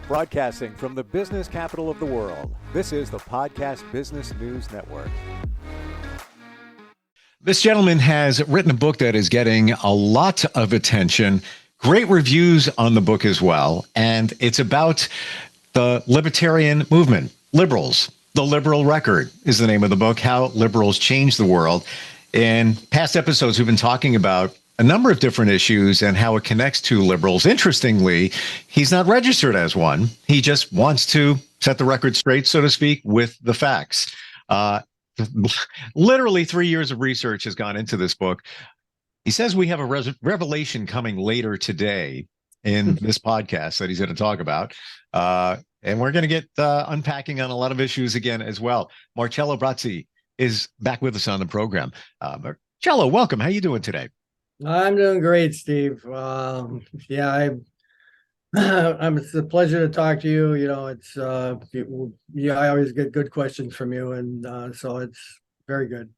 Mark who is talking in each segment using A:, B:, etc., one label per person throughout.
A: Broadcasting from the business capital of the world, this is the Podcast Business News Network.
B: This gentleman has written a book that is getting a lot of attention. Great reviews on the book as well. And it's about the libertarian movement, liberals. The Liberal Record is the name of the book, How Liberals Change the World. In past episodes, we've been talking about a number of different issues and how it connects to liberals. Interestingly, he's not registered as one. He just wants to set the record straight, so to speak, with the facts. Literally 3 years of research has gone into this book. He says we have a revelation coming later today in this podcast that he's going to talk about. And we're going to get unpacking on a lot of issues again as well. Marcelo Brazzi is back with us on the program. Marcelo, welcome. How are you doing today?
C: I'm doing great, Steve. It's a pleasure to talk to you. You know, it's I always get good questions from you, and so it's very good.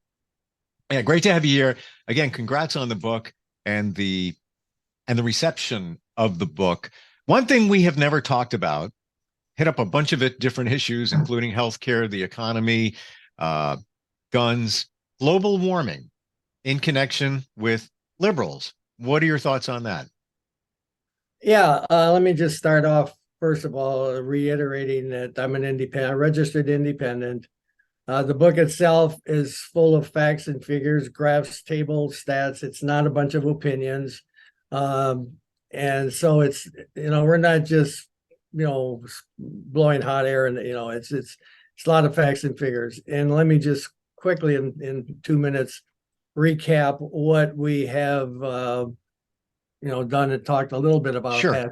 B: Yeah, great to have you here again. Congrats on the book and the reception of the book. One thing we have never talked about, hit up a bunch of different issues, including healthcare, the economy, guns, global warming, in connection with liberals. What are your thoughts on that?
C: Yeah, let me just start off, first of all, reiterating that I'm an independent, registered independent. The book itself is full of facts and figures, graphs, tables, stats. It's not a bunch of opinions. And so it's, we're not just, blowing hot air, and, it's a lot of facts and figures. And let me just quickly in 2 minutes recap what we have done and talked a little bit about.
B: Sure.
C: That.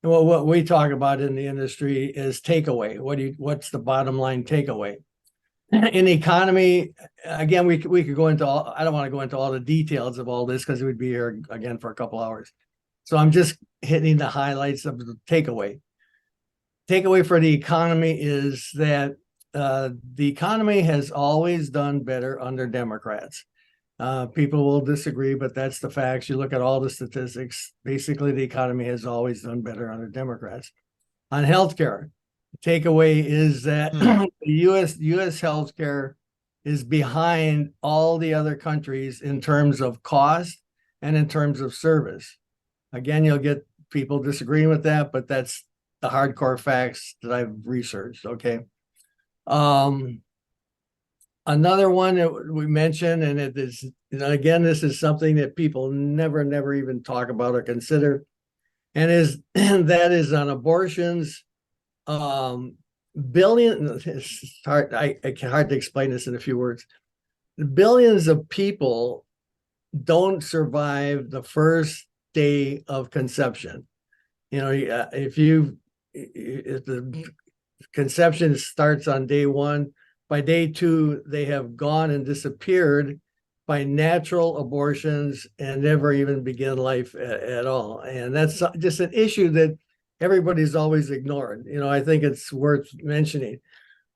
C: And what we talk about in the industry is takeaway. What's the bottom line takeaway? In the economy, again, we could go into all, I don't want to go into all the details of all this because we'd be here again for a couple hours. So I'm just hitting the highlights of the takeaway. Takeaway for the economy is that the economy has always done better under Democrats. People will disagree, but that's the facts. You look at all the statistics. Basically, the economy has always done better under Democrats. On healthcare, the takeaway is that the U.S. healthcare is behind all the other countries in terms of cost and in terms of service. Again, you'll get people disagreeing with that, but that's the hardcore facts that I've researched. Okay. Another one that we mentioned, and it is, again, this is something that people never even talk about or consider, and that is on abortions. It's hard. I hard to explain this in a few words. Billions of people don't survive the first day of conception. If the conception starts on day one, by day two, they have gone and disappeared by natural abortions and never even begin life at all. And that's just an issue that everybody's always ignored. I think it's worth mentioning.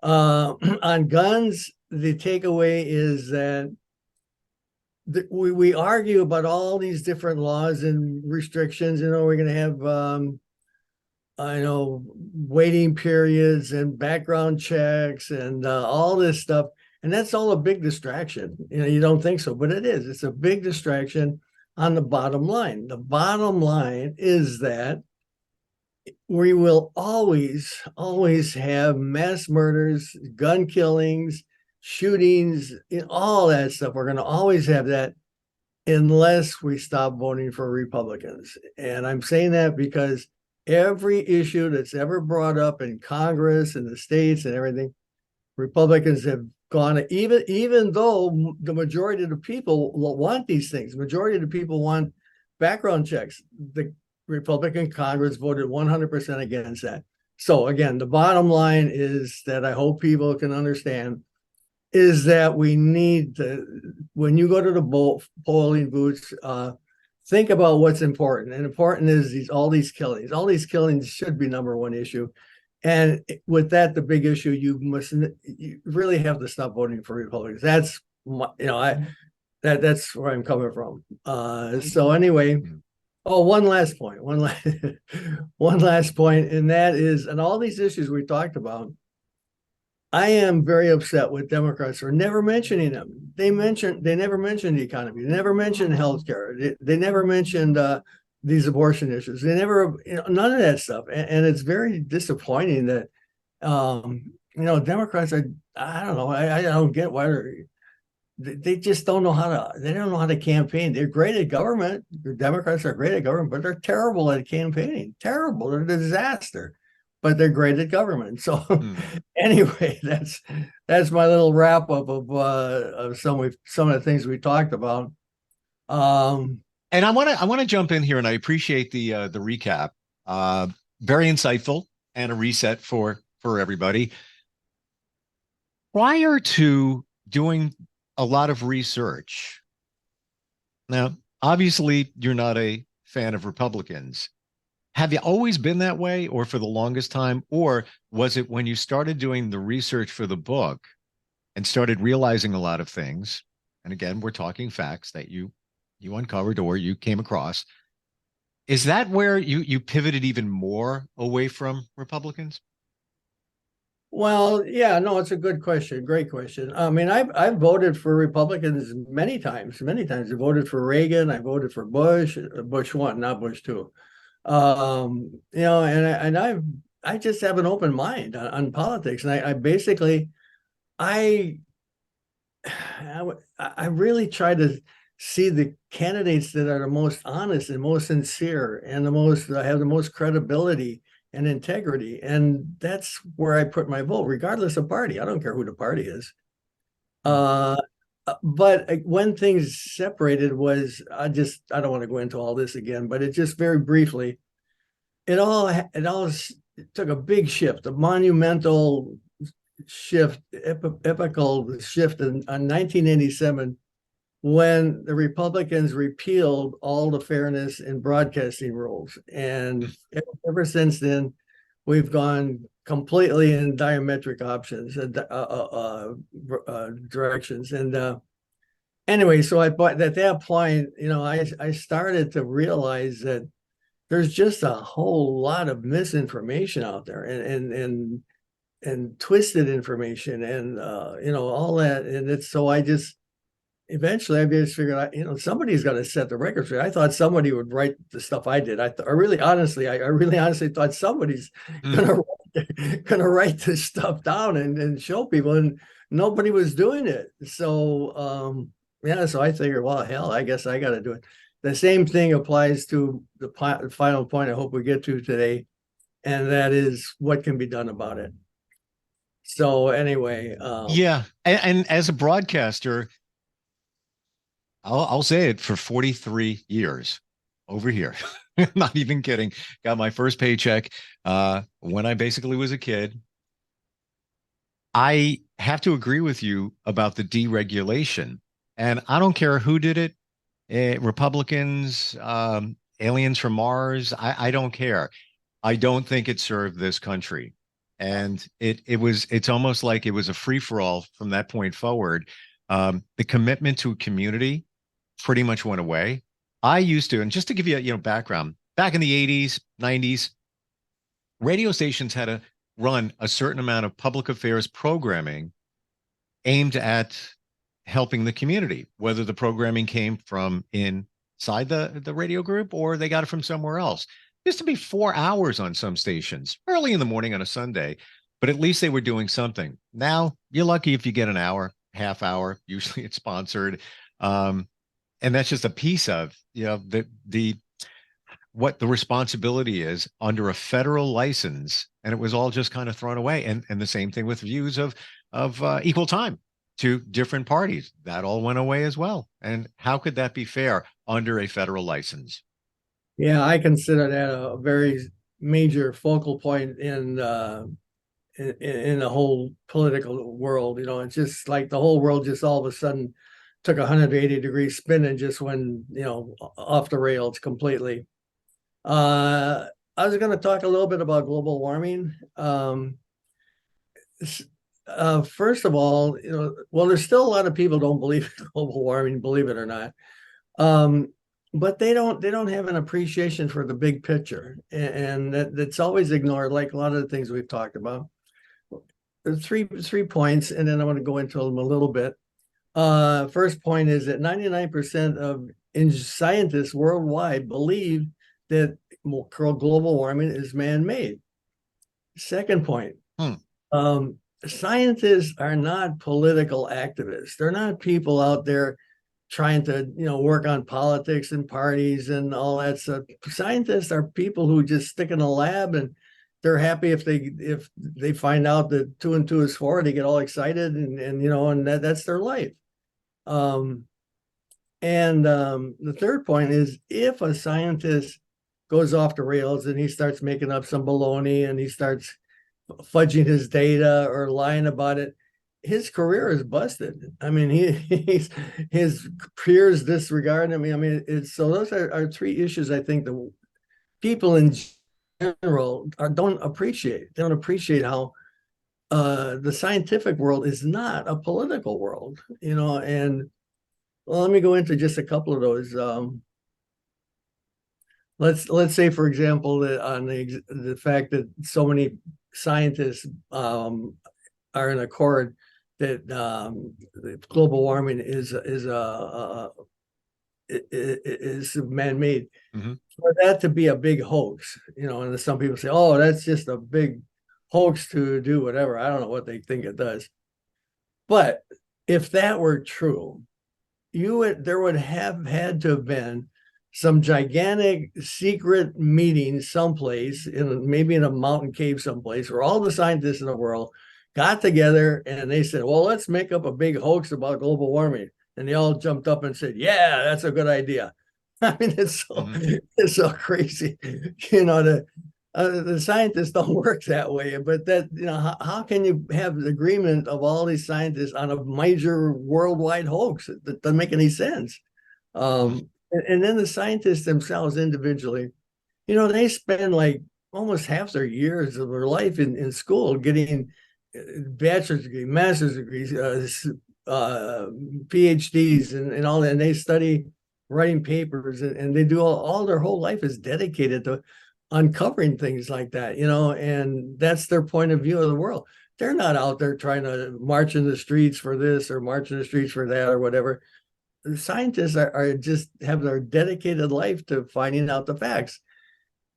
C: On guns, the takeaway is that we argue about all these different laws and restrictions. We're going to have waiting periods and background checks and all this stuff. And that's all a big distraction. You don't think so, but it is. It's a big distraction on the bottom line. The bottom line is that we will always have mass murders, gun killings, shootings, all that stuff. We're going to always have that unless we stop voting for Republicans. And I'm saying that because every issue that's ever brought up in Congress and the states and everything, Republicans have gone, even though the majority of the people want these things. The majority of the people want background checks. The Republican Congress voted 100% against that. So again, the bottom line is that I hope people can understand is that we need to, when you go to the polling booths, think about what's important. And important is all these killings. All these killings should be number one issue. And with that, the big issue, you really have to stop voting for Republicans. That's that's where I'm coming from. So anyway, Oh, one last point. One last point, and that is, and all these issues we talked about, I am very upset with Democrats for never mentioning them. They never mentioned the economy. They never mentioned healthcare. They never mentioned these abortion issues. They never, none of that stuff. And it's very disappointing that Democrats are. I don't know. I don't get why they just don't know how to. They don't know how to campaign. They're great at government. The Democrats are great at government, but they're terrible at campaigning. Terrible. They're a disaster. But they're great at government. So
B: Hmm.
C: anyway, that's my little wrap up of some of the things we talked about. Um,
B: And I want to jump in here, and I appreciate the recap. Uh, Very insightful and a reset for everybody. Prior to doing a lot of research, now obviously you're not a fan of Republicans. Have you always been that way, or for the longest time, or was it when you started doing the research for the book and started realizing a lot of things? And again, we're talking facts that you uncovered or you came across. Is that where you pivoted even more away from Republicans?
C: well, yeah, no, it's a good question. Great question. I mean, I've voted for Republicans many times, many times. I voted for Reagan. I voted for Bush. Bush one, not Bush two. I just have an open mind on politics, and I basically I I really try to see the candidates that are the most honest and most sincere and the most have the most credibility and integrity, and that's where I put my vote, regardless of party. I don't care who the party is.
B: Hmm.
C: Uh, but when things separated was I don't want to go into all this again, but it just very briefly it took a big shift, a monumental shift, epical shift in 1987 when the Republicans repealed all the fairness in broadcasting rules. And ever since then, we've gone completely in diametric options, directions. And anyway, so at that point, I started to realize that there's just a whole lot of misinformation out there and twisted information and all that. And it's so I just eventually I just figured out, somebody's got to set the record straight. I thought somebody would write the stuff I did. I really honestly thought somebody's
B: Hmm.
C: gonna gonna write this stuff down and show people, and nobody was doing it. So yeah, so I figured, well, hell, I guess I got to do it. The same thing applies to the final point I hope we get to today, and that is what can be done about it. So anyway,
B: Yeah, and as a broadcaster, I'll say it for 43 years over here. Not even kidding. Got my first paycheck when I basically was a kid. I have to agree with you about the deregulation, and I don't care who did it, Republicans, aliens from Mars. I don't care. I don't think it served this country. And it's almost like it was a free for all from that point forward. The commitment to a community pretty much went away. I used to, and just to give you background, back in the 80s, 90s, radio stations had to run a certain amount of public affairs programming aimed at helping the community, whether the programming came from inside the radio group or they got it from somewhere else. It used to be 4 hours on some stations, early in the morning on a Sunday, but at least they were doing something. Now you're lucky if you get an hour, half hour. Usually it's sponsored, and that's just a piece of the what the responsibility is under a federal license, and it was all just kind of thrown away. And the same thing with views of equal time to different parties, that all went away as well. And how could that be fair under a federal license?
C: yeah, I consider that a very major focal point in the whole political world. It's just like the whole world just all of a sudden took a 180-degree spin and just went, off the rails completely. I was going to talk a little bit about global warming. First of all, well, there's still a lot of people don't believe in global warming, believe it or not. Um, but they don't have an appreciation for the big picture, and that's always ignored, like a lot of the things we've talked about. There's three points, and then I want to go into them a little bit. First point is that 99% of scientists worldwide believe that global warming is man-made. Second point,
B: Hmm.
C: scientists are not political activists. They're not people out there trying to, work on politics and parties and all that stuff. Scientists are people who just stick in a lab, and they're happy if they find out that 2 and 2 is 4. They get all excited, and that's their life. The third point is, if a scientist goes off the rails and he starts making up some baloney and he starts fudging his data or lying about it, his career is busted. I mean, his peers disregard him. I mean, so those are three issues I think the people in general don't appreciate. They don't appreciate how the scientific world is not a political world, and well, let me go into just a couple of those. Let's say, for example, that on the fact that so many scientists are in accord that global warming is man-made.
B: Mm-hmm.
C: For that to be a big hoax, and some people say, "Oh, that's just a big hoax to do whatever." I don't know what they think it does, but if that were true, there would have had to have been some gigantic secret meeting someplace, maybe in a mountain cave someplace, where all the scientists in the world got together and they said, well, let's make up a big hoax about global warming. And they all jumped up and said, yeah, that's a good idea. I mean, it's so crazy. The scientists don't work that way, but how can you have the agreement of all these scientists on a major worldwide hoax? That doesn't make any sense. And then the scientists themselves individually, they spend like almost half their years of their life in school getting bachelor's degree, master's degrees, PhDs, and all that. And they study writing papers, and they do all their whole life is dedicated to uncovering things like that, and that's their point of view of the world. They're not out there trying to march in the streets for this or march in the streets for that or whatever. The scientists are just have their dedicated life to finding out the facts.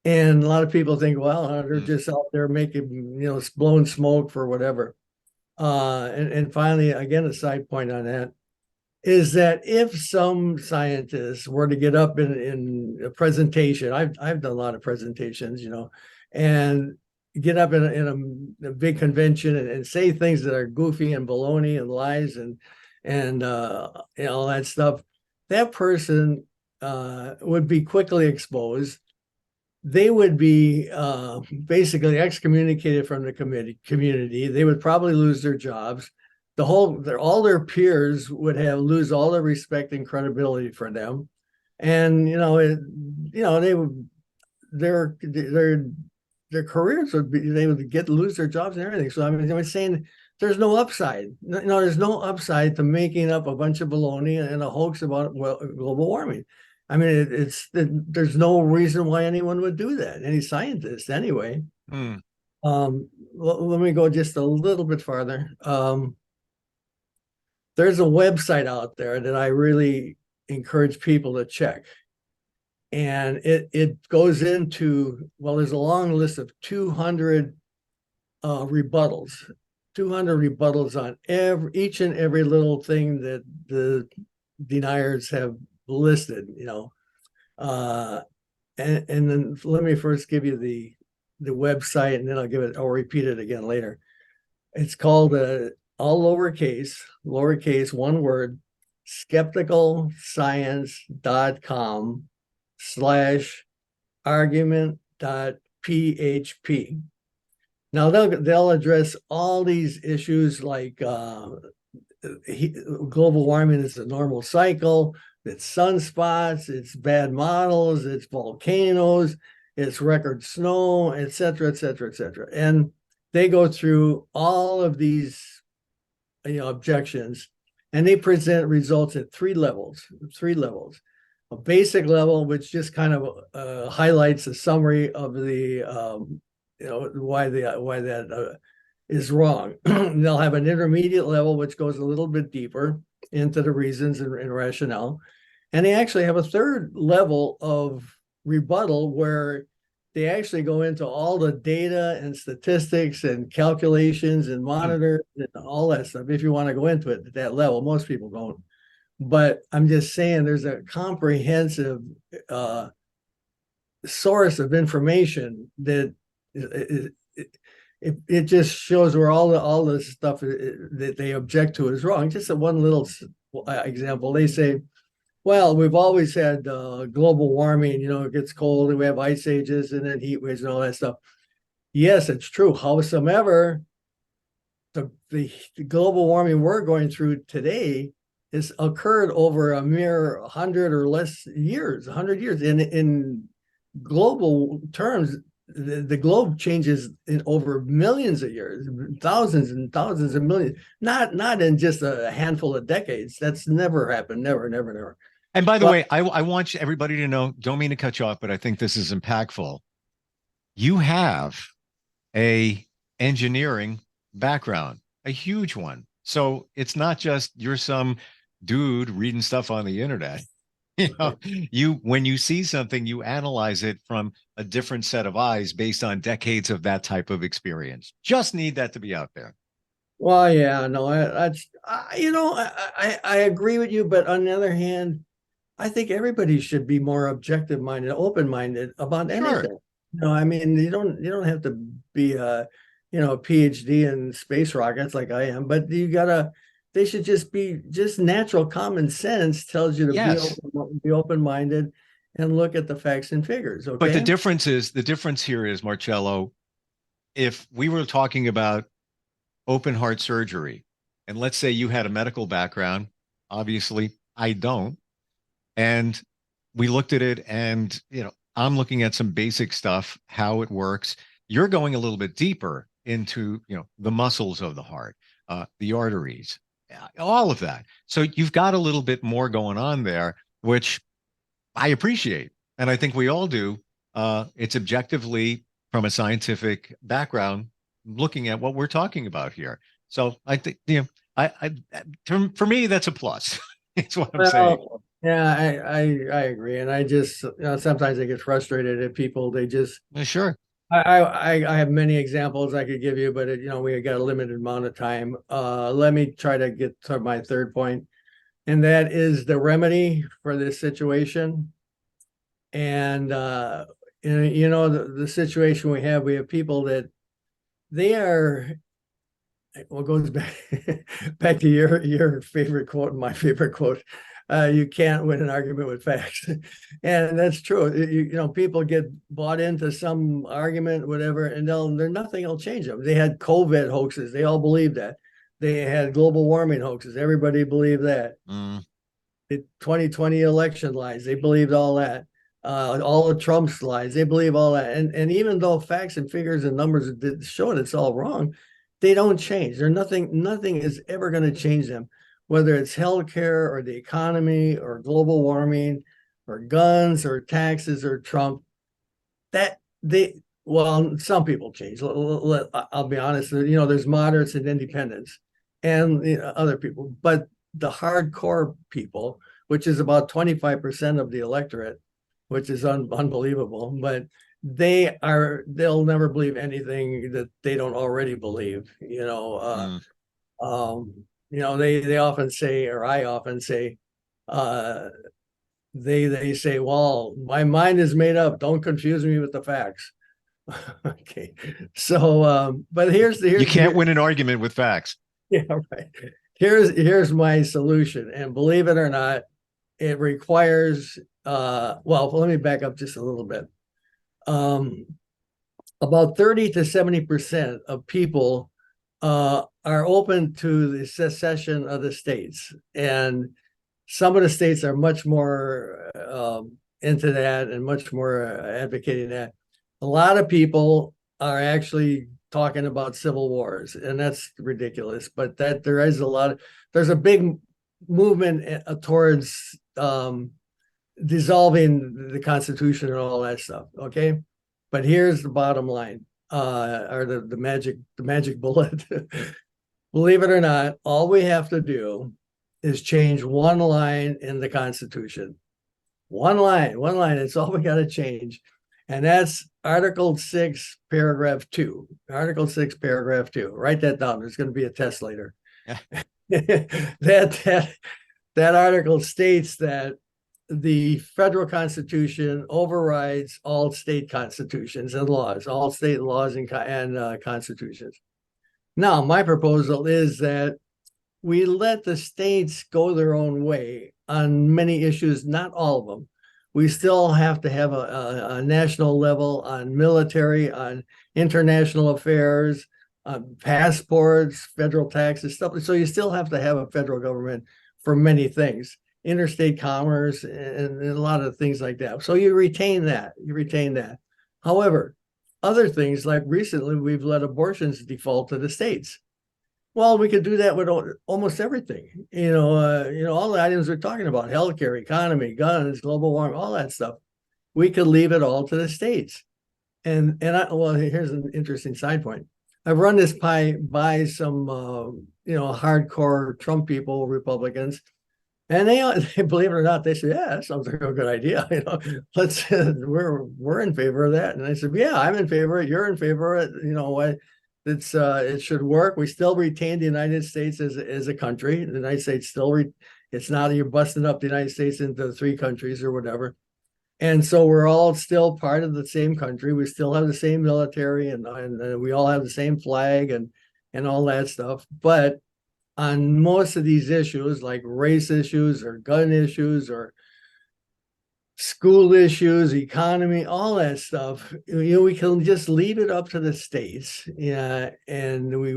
C: And a lot of people think, well, they're just out there making, blowing smoke for whatever. And finally, again, a side point on that is that if some scientists were to get up in a presentation, I've done a lot of presentations, and get up in a big convention and say things that are goofy and baloney and lies and all that stuff, that person would be quickly exposed. They would be basically excommunicated from the community. They would probably lose their jobs. All their peers would lose all their respect and credibility for them, and they would their careers would be, they would lose their jobs and everything. So I mean, they were saying there's no upside. There's no upside to making up a bunch of baloney and a hoax about global warming. I mean, there's no reason why anyone would do that. Any scientist, anyway. Let me go just a little bit farther. There's a website out there that I really encourage people to check. And it goes into, well, there's a long list of 200 rebuttals, 200 rebuttals on each and every little thing that the deniers have listed, and then let me first give you the website, and then I'll repeat it again later. It's called all lowercase, one word, skepticalscience.com/argument.php. Now they'll address all these issues like global warming is a normal cycle, it's sunspots, it's bad models, it's volcanoes, it's record snow, et cetera, et cetera, et cetera. And they go through all of these objections, and they present results at three levels. a basic level, which just kind of highlights a summary of the why that is wrong. They'll have an intermediate level, which goes a little bit deeper into the reasons and rationale. And they actually have a third level of rebuttal where they actually go into all the data and statistics and calculations and monitor and all that stuff. If you want to go into it at that level, most people don't. But I'm just saying there's a comprehensive source of information that it just shows where all the stuff that they object to is wrong. Just a one little example. They say, well, we've always had global warming, it gets cold and we have ice ages and then heat waves and all that stuff. Yes, it's true. Howsoever, the global warming we're going through today has occurred over a mere 100 or less years, 100 years. In global terms, the globe changes in over millions of years, thousands and thousands of millions, not in just a handful of decades. That's never happened. Never, never, never.
B: And by the way, I want everybody to know, don't mean to cut you off, but I think this is impactful. You have a engineering background, a huge one. So it's not just you're some dude reading stuff on the internet. When you see something, you analyze it from a different set of eyes based on decades of that type of experience. Just need that to be out there.
C: Well, yeah, no, I agree with you, but on the other hand, I think everybody should be more objective minded, open minded about anything. I mean, you don't have to be a PhD in space rockets like I am, but they should just be natural common sense tells you to be open minded and look at the facts and figures. Okay.
B: But the difference here is, Marcelo, if we were talking about open heart surgery, and let's say you had a medical background, obviously I don't, and we looked at it and, I'm looking at some basic stuff, how it works. You're going a little bit deeper into, the muscles of the heart, the arteries, all of that. So you've got a little bit more going on there, which I appreciate. And I think we all do. It's objectively from a scientific background, looking at what we're talking about here. So I think, for me, that's a plus. It's what I'm saying.
C: Yeah, I agree. And I just, sometimes I get frustrated at people. They just,
B: sure.
C: I have many examples I could give you, but we got a limited amount of time. Let me try to get to my third point, and that is the remedy for this situation. And the situation we have people that they are. Well, goes back to your favorite quote and my favorite quote. You can't win an argument with facts. And that's true. People get bought into some argument, whatever, and nothing will change them. They had COVID hoaxes. They all believed that. They had global warming hoaxes. Everybody believed that. The 2020 election lies. They believed all that. All the Trump's lies. They believe all that. And even though facts and figures and numbers show it's all wrong, they don't change. Nothing is ever going to change them, whether it's healthcare or the economy or global warming or guns or taxes or Trump. Some people change. I'll be honest. There's moderates and independents and other people, but the hardcore people, which is about 25% of the electorate, which is unbelievable, but they'll never believe anything that they don't already believe. They often say, or I often say, they say, well, my mind is made up. Don't confuse me with the facts. Okay. So, but
B: you can't win an argument with facts.
C: Yeah, right. Here's my solution. And believe it or not, it requires, let me back up just a little bit. About 30 to 70% of people are open to the secession of the states, and some of the states are much more into that and much more advocating that. A lot of people are actually talking about civil wars, and that's ridiculous. But there's a big movement towards dissolving the Constitution and all that stuff. Okay, but here's the bottom line, or the magic bullet. Believe it or not, all we have to do is change one line in the Constitution. One line. It's all we got to change. And that's Article 6, Paragraph 2. Article 6, Paragraph 2. Write that down. There's going to be a test later.
B: Yeah.
C: that article states that the federal Constitution overrides all state constitutions and laws, all state laws and constitutions. Now, my proposal is that we let the states go their own way on many issues, not all of them. We still have to have a national level on military, on international affairs, on passports, federal taxes, stuff. So you still have to have a federal government for many things, interstate commerce and a lot of things like that. So you retain that. However, other things like recently we've let abortions default to the states. Well, we could do that with almost everything. All the items we're talking about: healthcare, economy, guns, global warming, all that stuff. We could leave it all to the states. Well, here's an interesting side point. I've run this by some hardcore Trump people, Republicans, and they believe it or not, they say, yeah, that sounds like a good idea. Let's we're in favor of that. And I said, yeah, I'm in favor of it. You're in favor of it. What? It should work. We still retain the United States as a country. The United States still it's not you're busting up the United States into 3 countries or whatever. And so we're all still part of the same country. We still have the same military and we all have the same flag and all that stuff. But on most of these issues, like race issues or gun issues or school issues, economy, all that stuff, we can just leave it up to the states. And we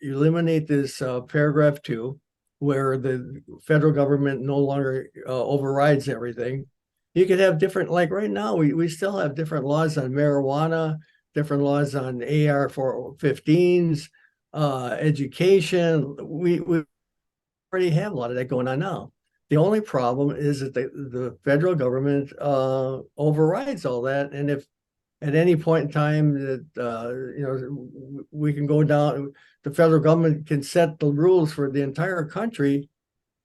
C: eliminate this paragraph 2, where the federal government no longer overrides everything. You could have different, like right now, we still have different laws on marijuana, different laws on AR-415s, education. We already have a lot of that going on now. The only problem is that the federal government overrides all that. And if at any point in time that we can go down, the federal government can set the rules for the entire country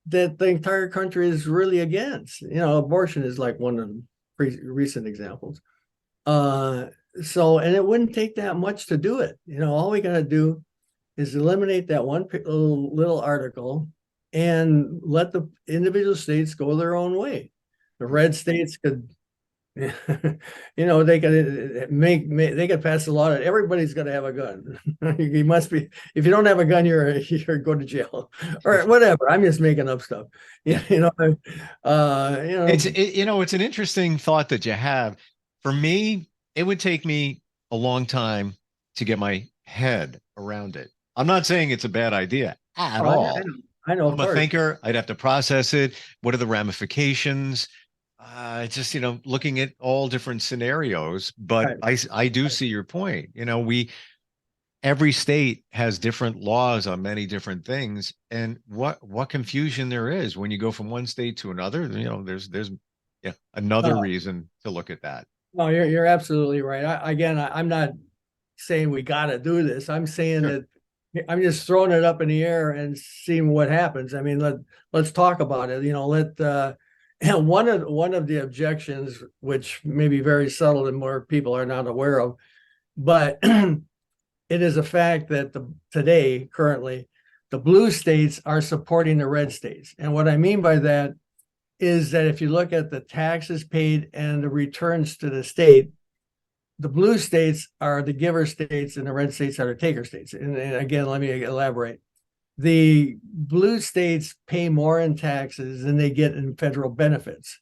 C: that the entire country is really against. Abortion is like one of the recent examples. And it wouldn't take that much to do it. All we got to do is eliminate that one little article and let the individual states go their own way. The red states could, they could pass a law that everybody's going to have a gun. You must be, if you don't have a gun, you're go to jail or whatever. I'm just making up stuff.
B: It's an interesting thought that you have. For me, it would take me a long time to get my head around it. I'm not saying it's a bad idea at all.
C: I know.
B: I'm a thinker. I'd have to process it. What are the ramifications? Just looking at all different scenarios. But right. I do see your point. Every state has different laws on many different things, and what confusion there is when you go from one state to another. There's another reason to look at that.
C: No, you're absolutely right. I'm not saying we got to do this. I'm saying that. I'm just throwing it up in the air and seeing what happens. I mean, let's talk about it. One of the objections, which may be very subtle and more people are not aware of, but it is a fact that currently, the blue states are supporting the red states. And what I mean by that is that if you look at the taxes paid and the returns to the state, the blue states are the giver states and the red states are the taker states. And again, let me elaborate. The blue states pay more in taxes than they get in federal benefits,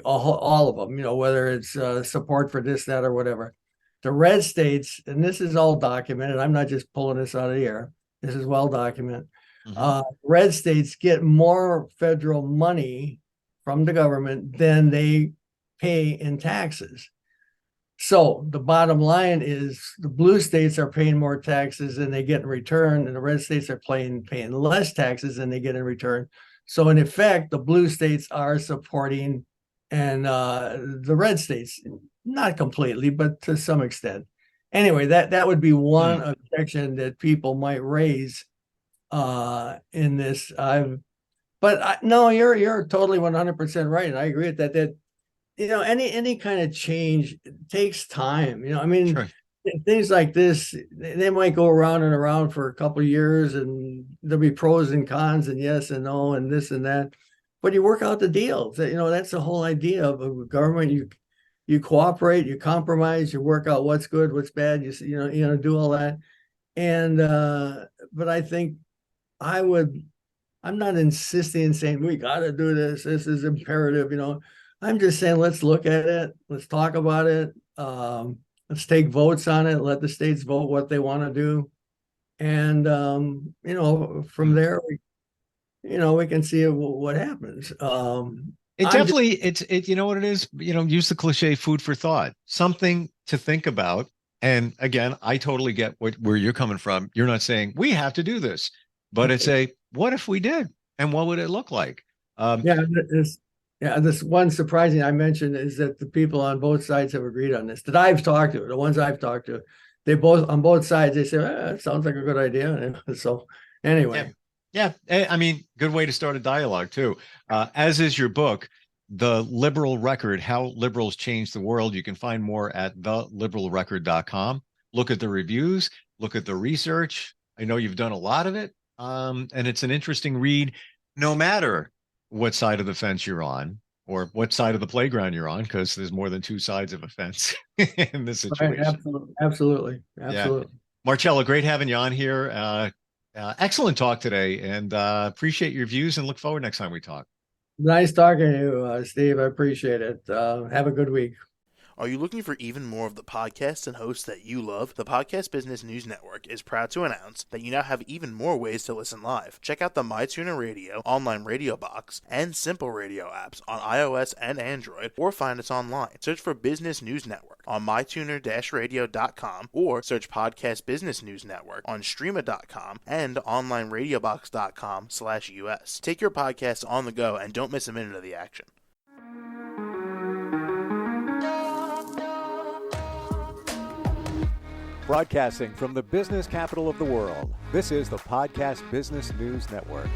C: all of them, whether it's support for this, that, or whatever. The red states, and this is all documented, I'm not just pulling this out of the air, this is well documented. Mm-hmm. Red states get more federal money from the government than they pay in taxes. So the bottom line is the blue states are paying more taxes than they get in return, and the red states are paying less taxes than they get in return. So in effect, the blue states are supporting and the red states, not completely, but to some extent. Anyway, that would be one objection that people might raise in this. No, you're totally 100% right, and I agree with that. That any kind of change takes time. I mean,
B: Sure.
C: things like this, they might go around and around for a couple of years, and there'll be pros and cons, and yes and no, and this and that. But you work out the deals. That's the whole idea of a government. You cooperate, you compromise, you work out what's good, what's bad. You do all that. And but I think I'm not insisting and saying we got to do this. This is imperative. I'm just saying let's look at it. Let's talk about it. Let's take votes on it. Let the states vote what they want to do, and from there we can see what happmes.
B: It definitely, you know what it is, use the cliche food for thought, something to think about. And again, I totally get where you're coming from. You're not saying we have to do this, but it's what if we did, and what would it look like?
C: This one surprising I mentioned is that the people on both sides have agreed on this that I've talked to. The ones I've talked to, they both on both sides, they say, it sounds like a good idea. And so anyway.
B: Yeah. I mean, good way to start a dialogue too. As is your book, The Liberal Record, How Liberals Change the World. You can find more at theliberalrecord.com. Look at the reviews, look at the research. I know you've done a lot of it. And it's an interesting read, no matter what side of the fence you're on or what side of the playground you're on, because there's more than two sides of a fence in this situation.
C: Right, absolutely.
B: Yeah. Marcelo, great having you on here. Excellent talk today, and appreciate your views and look forward next time we talk.
C: Nice talking to you, Steve. I appreciate it. Have a good week.
D: Are you looking for even more of the podcasts and hosts that you love? The Podcast Business News Network is proud to announce that you now have even more ways to listen live. Check out the MyTuner Radio, online radio box, and Simple Radio apps on iOS and Android, or find us online. Search for Business News Network on mytuner-radio.com, or search Podcast Business News Network on streama.com and onlineradiobox.com/US. Take your podcast on the go and don't miss a minute of the action.
A: Broadcasting from the business capital of the world, this is the Podcast Business News Network.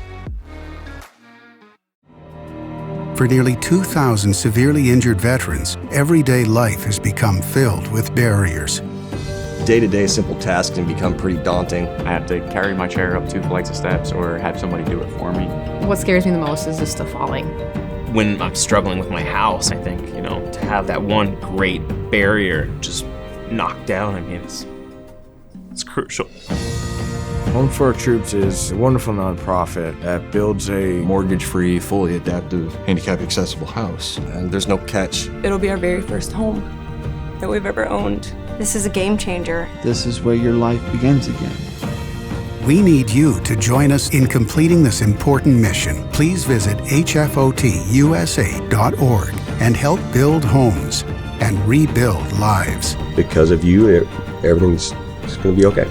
E: For nearly 2,000 severely injured veterans, everyday life has become filled with barriers.
F: Day-to-day simple tasks can become pretty daunting.
G: I have to carry my chair up 2 flights of steps or have somebody do it for me.
H: What scares me the most is just the falling.
I: When I'm struggling with my house, I think, to have that one great barrier just knocked down, it's crucial.
J: Home for Our Troops is a wonderful nonprofit that builds a
F: mortgage-free, fully adaptive, handicap-accessible house. And there's no catch.
K: It'll be our very first home that we've ever owned.
L: This is a game changer.
M: This is where your life begins again.
E: We need you to join us in completing this important mission. Please visit hfotusa.org and help build homes and rebuild lives.
F: Because of you, everything's going to be okay.